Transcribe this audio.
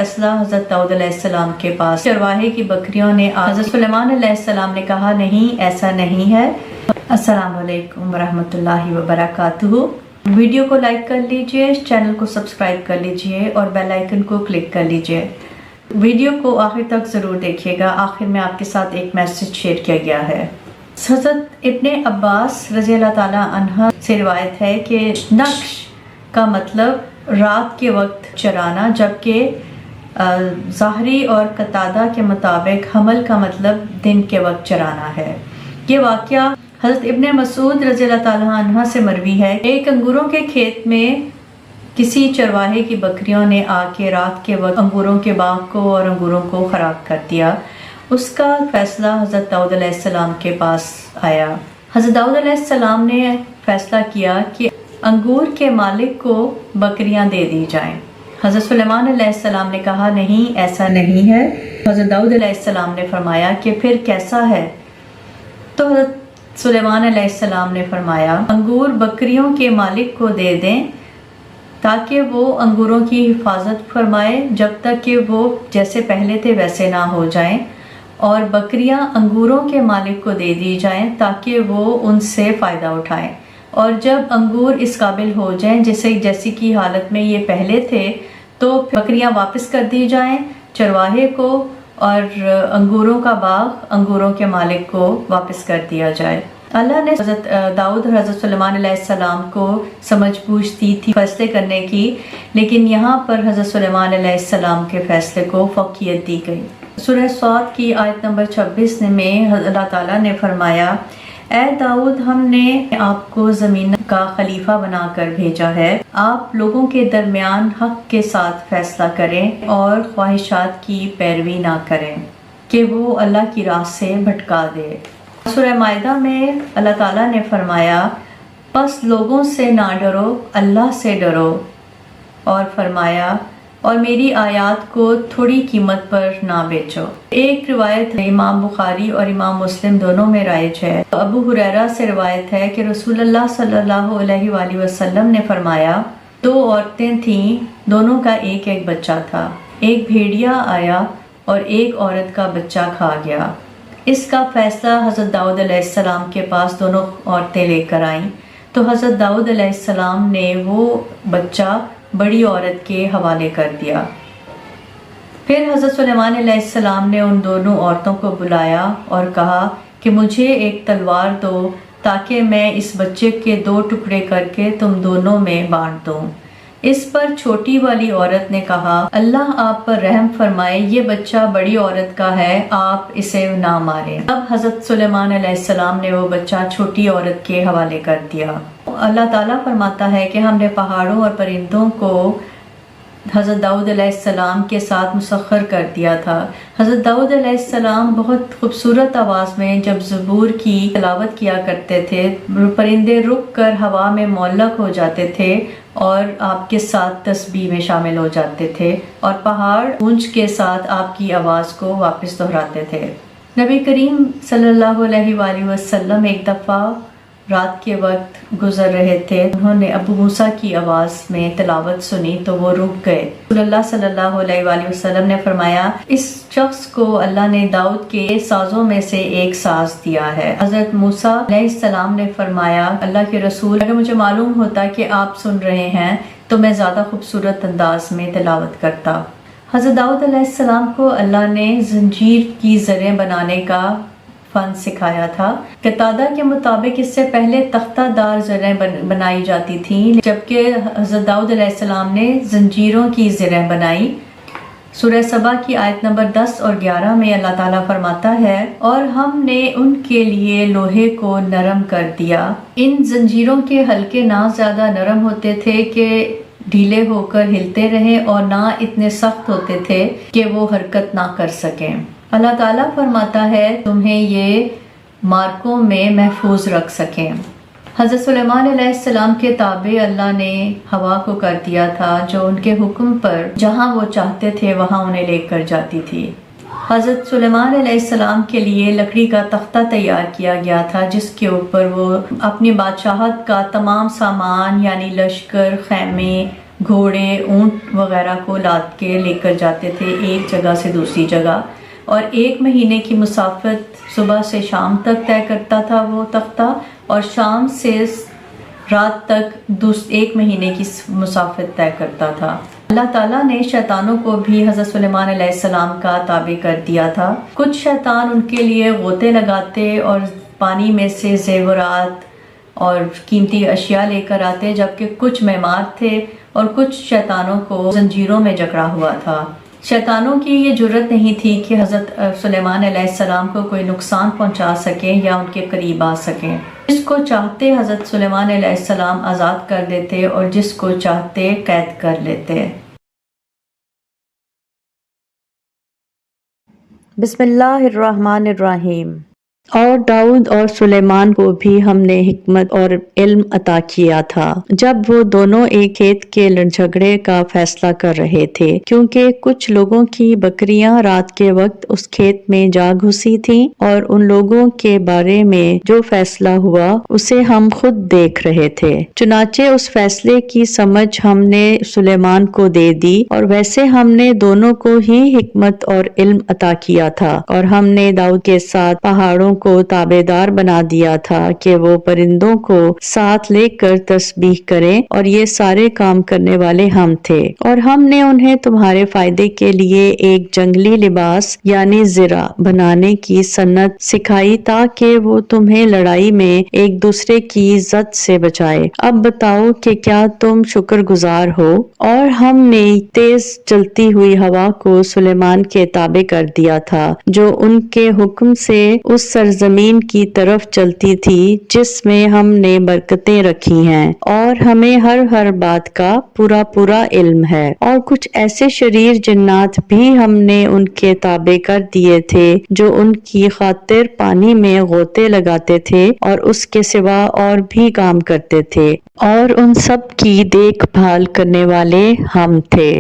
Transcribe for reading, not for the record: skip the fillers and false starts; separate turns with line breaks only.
फैसला हज़रत दाऊद अलैहिस्सलाम के पास। चरवाहे की बकरियों ने हज़रत सुलेमान अलैहिस्सलाम ने कहा नहीं, ऐसा नहीं है। अस्सलामु अलैकुम वरहमतुल्लाहि वबरकातुहू। वीडियो को लाइक कर लीजिए, चैनल को सब्सक्राइब कर लीजिए और बेल आइकन को क्लिक कर लीजिए। वीडियो को आखिर तक ज़रूर देखिएगा। आखिर में आपके साथ एक मैसेज शेयर किया गया है। हज़रत इब्ने अब्बास रज़ी अल्लाह ताला अन्हा से रिवायत है कि नक्श का मतलब रात के वक्त चराना, जबकि ज़ाहरी और कतादा के मुताबिक हमल का मतलब दिन के वक्त चराना है। ये वाक़या हज़रत इब्ने मसूद रज़ी अल्लाह ताला अन्हा से मरवी है। एक अंगूरों के खेत में किसी चरवाहे की बकरियों ने आके रात के वक्त अंगूरों के बाग को और अंगूरों को ख़राब कर दिया। उसका फ़ैसला हज़रत दाऊद अलैहिस्सलाम के पास आया। हज़रत दाऊद अलैहिस्सलाम ने फ़ैसला किया कि अंगूर के मालिक को बकरियां दे दी जाएं। हज़रत सुलेमान अलैहिस्सलाम ने कहा नहीं, ऐसा नहीं है। हज़रत दाऊद अलैहिस्सलाम ने फरमाया कि फिर कैसा है? तो हज़रत सुलेमान अलैहिस्सलाम ने फरमाया अंगूर बकरियों के मालिक को दे दें ताकि वो अंगूरों की हिफाजत फरमाए जब तक कि वो जैसे पहले थे वैसे ना हो जाएं, और बकरियां अंगूरों के मालिक को दे दी जाएं ताकि वो उनसे फ़ायदा उठाएं। और जब अंगूर इस काबिल हो जाएं जैसी की हालत में ये पहले थे, तो बकरियां वापस कर दी जाएं चरवाहे को और अंगूरों का बाग अंगूरों के मालिक को वापस कर दिया जाए। अल्लाह ने हज़रत दाऊद और हज़रत सुलेमान अलैहिस्सलाम को समझ बूझ दी थी फैसले करने की, लेकिन यहाँ पर हज़रत सुलेमान अलैहिस्सलाम के फैसले को फ़ौक़ियत दी गई। सूरह सौद की आयत नंबर 26 में अल्लाह ताला ने फरमाया, ए दाऊद, हमने आपको ज़मीन का खलीफा बनाकर भेजा है। आप लोगों के दरमियान हक के साथ फैसला करें और ख्वाहिशात की पैरवी ना करें कि वो अल्लाह की राह से भटका दे। सूरह माइदा में अल्लाह ताला ने फरमाया, बस लोगों से ना डरो, अल्लाह से डरो, और फरमाया और मेरी आयत को थोड़ी कीमत पर ना बेचो। एक रिवायत है, इमाम बुखारी और इमाम मुस्लिम दोनों में राइज है। अबू हुरैरा से रिवायत है कि रसूलुल्लाह सल्लल्लाहु अलैहि वसल्लम ने फरमाया, दो औरतें थीं, दोनों का एक एक बच्चा था। एक भेड़िया आया और एक औरत का बच्चा खा गया। इसका फैसला हज़रत दाऊद अलैहिस्सलाम के पास दोनों औरतें लेकर आईं, तो हज़रत दाऊद अलैहिस्सलाम ने वो बच्चा बड़ी औरत के हवाले कर दिया। फिर हज़रत सुलेमान अलैहिस्सलाम ने उन दोनों औरतों को बुलाया और कहा कि मुझे एक तलवार दो ताकि मैं इस बच्चे के दो टुकड़े करके तुम दोनों में बांट दूं। इस पर छोटी वाली औरत ने कहा, अल्लाह आप पर रहम फरमाए, ये बच्चा बड़ी औरत का है, आप इसे ना मारें। अब हज़रत सुलेमान अलैहिस्सलाम ने वो बच्चा छोटी औरत के हवाले कर दिया। अल्लाह ताला फरमाता है कि हमने पहाड़ों और परिंदों को हज़रत दाऊद अलैहिस्सलाम के साथ मुसख्खर कर दिया था। हज़रत दाऊद अलैहिस्सलाम बहुत खूबसूरत आवाज़ में जब ज़बूर की तिलावत किया करते थे, परिंदे रुक कर हवा में मुअल्लक हो जाते थे और आपके साथ तस्बीह में शामिल हो जाते थे, और पहाड़ गूंज के साथ आपकी आवाज़ को वापस दोहराते थे। नबी करीम सल्लल्लाहु अलैहि वसल्लम एक दफ़ा रात के वक्त गुजर रहे थे। उन्होंने अबू मूसा की आवाज़ में तिलावत सुनी तो वो रुक गए। रसूलुल्लाह सल्लल्लाहु अलैहि वसल्लम ने फरमाया, इस शख्स को अल्लाह ने दाऊद के साज़ों में से एक साज़ दिया है। हज़रत मूसा अलैहिस्सलाम ने फरमाया, अल्लाह के रसूल, अगर मुझे मालूम होता कि आप सुन रहे हैं तो मैं ज़्यादा खूबसूरत अंदाज में तिलावत करता। हज़रत दाऊद अलैहिस्सलाम को अल्लाह ने जंजीर की ज़रें बनाने का फन सिखाया था। कतादा के मुताबिक इससे पहले तख्तादार ज़रें बनाई जाती थीं, जबकि हज़रत दाऊद अलैहिस्सलाम ने जंजीरों की ज़रें बनाई। सूरह सबा की आयत नंबर 10 और 11 में अल्लाह ताला फरमाता है, और हमने उनके लिए लोहे को नरम कर दिया। इन जंजीरों के हल्के ना ज़्यादा नरम होते थे कि ढीले होकर हिलते रहें, और ना इतने सख्त होते थे कि वो हरकत ना कर सकें। अल्लाह ताला फरमाता है तुम्हें ये मार्कों में महफूज रख सकें। हज़रत सुलेमान अलैहिस्सलाम के ताबे अल्लाह ने हवा को कर दिया था, जो उनके हुक्म पर जहाँ वो चाहते थे वहाँ उन्हें लेकर जाती थी। हज़रत सुलेमान अलैहिस्सलाम के लिए लकड़ी का तख्ता तैयार किया गया था, जिसके ऊपर वो अपनी बादशाहत का तमाम सामान यानी लश्कर, खैमे گھوڑے اونٹ وغیرہ کو لاد کے لے کر جاتے تھے ایک جگہ سے دوسری جگہ، اور 1 مہینے کی مسافت صبح سے شام تک طے کرتا تھا وہ تختہ، اور شام سے رات تک 1 مہینے کی مسافت طے کرتا تھا۔ اللہ تعالیٰ نے شیطانوں کو بھی حضرت سلیمان علیہ السلام کا تابع کر دیا تھا۔ کچھ شیطان ان کے لیے غوطے لگاتے اور پانی میں سے زیورات اور قیمتی اشیاء لے کر آتے، جبکہ کچھ معمار تھے اور کچھ شیطانوں کو زنجیروں میں جکڑا ہوا تھا۔ شیطانوں کی یہ جرت نہیں تھی کہ حضرت سلیمان علیہ السلام کو کوئی نقصان پہنچا سکیں یا ان کے قریب آ سکیں۔ جس کو چاہتے حضرت سلیمان علیہ السلام آزاد کر دیتے اور جس کو چاہتے قید کر لیتے۔ بسم اللہ الرحمن الرحیم۔ اور داؤد اور سلیمان کو بھی ہم نے حکمت اور علم عطا کیا تھا جب وہ دونوں ایک کھیت کے جھگڑے کا فیصلہ کر رہے تھے، کیونکہ کچھ لوگوں کی بکریاں رات کے وقت اس کھیت میں جا گھسی تھیں، اور ان لوگوں کے بارے میں جو فیصلہ ہوا اسے ہم خود دیکھ رہے تھے۔ چنانچہ اس فیصلے کی سمجھ ہم نے سلیمان کو دے دی، اور ویسے ہم نے دونوں کو ہی حکمت اور علم عطا کیا تھا، اور ہم نے داؤد کے ساتھ پہاڑوں کو تابع دار بنا دیا تھا کہ وہ پرندوں کو ساتھ لے کر تسبیح کریں، اور یہ سارے کام کرنے والے ہم تھے۔ اور ہم نے انہیں تمہارے فائدے کے لیے ایک جنگلی لباس یعنی زرہ بنانے کی صنعت سکھائی تاکہ وہ تمہیں لڑائی میں ایک دوسرے کی عزت سے بچائے۔ اب بتاؤ کہ کیا تم شکر گزار ہو؟ اور ہم نے تیز چلتی ہوئی ہوا کو سلیمان کے تابع کر دیا تھا، جو ان کے حکم سے اس سرزمین کی طرف چلتی تھی جس میں ہم نے برکتیں رکھی ہیں، اور ہمیں ہر بات کا پورا علم ہے۔ اور کچھ ایسے شریر جنات بھی ہم نے ان کے تابع کر دیے تھے جو ان کی خاطر پانی میں غوطے لگاتے تھے اور اس کے سوا اور بھی کام کرتے تھے، اور ان سب کی دیکھ بھال کرنے والے ہم تھے۔